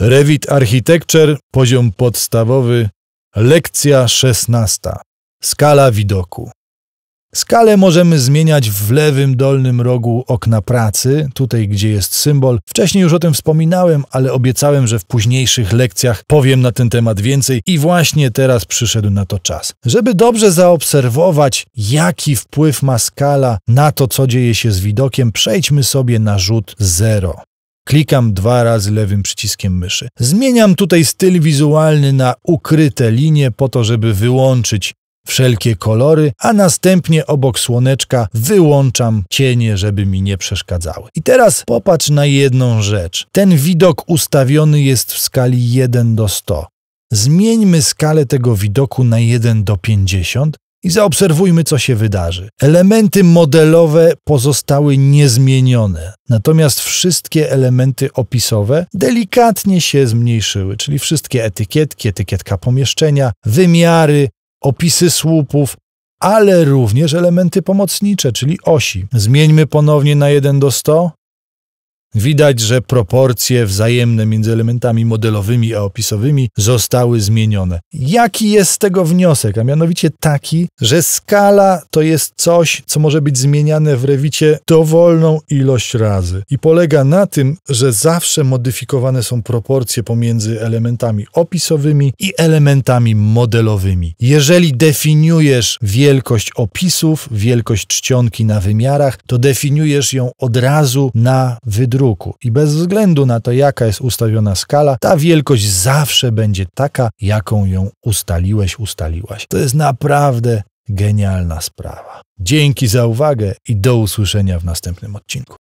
Revit Architecture, poziom podstawowy, lekcja 16. Skala widoku. Skalę możemy zmieniać w lewym dolnym rogu okna pracy, tutaj gdzie jest symbol. Wcześniej już o tym wspominałem, ale obiecałem, że w późniejszych lekcjach powiem na ten temat więcej i właśnie teraz przyszedł na to czas. Żeby dobrze zaobserwować, jaki wpływ ma skala na to, co dzieje się z widokiem, przejdźmy sobie na rzut 0. Klikam 2 razy lewym przyciskiem myszy. Zmieniam tutaj styl wizualny na ukryte linie po to, żeby wyłączyć wszelkie kolory, a następnie obok słoneczka wyłączam cienie, żeby mi nie przeszkadzały. I teraz popatrz na jedną rzecz. Ten widok ustawiony jest w skali 1:100. Zmieńmy skalę tego widoku na 1:50 i zaobserwujmy, co się wydarzy. Elementy modelowe pozostały niezmienione, natomiast wszystkie elementy opisowe delikatnie się zmniejszyły, czyli wszystkie etykietki, etykietka pomieszczenia, wymiary, opisy słupów, ale również elementy pomocnicze, czyli osi. Zmieńmy ponownie na 1:100. Widać, że proporcje wzajemne między elementami modelowymi a opisowymi zostały zmienione. Jaki jest z tego wniosek? A mianowicie taki, że skala to jest coś, co może być zmieniane w Revicie dowolną ilość razy. I polega na tym, że zawsze modyfikowane są proporcje pomiędzy elementami opisowymi i elementami modelowymi. Jeżeli definiujesz wielkość opisów, wielkość czcionki na wymiarach, to definiujesz ją od razu na wydruku. I bez względu na to, jaka jest ustawiona skala, ta wielkość zawsze będzie taka, jaką ją ustaliłaś. To jest naprawdę genialna sprawa. Dzięki za uwagę i do usłyszenia w następnym odcinku.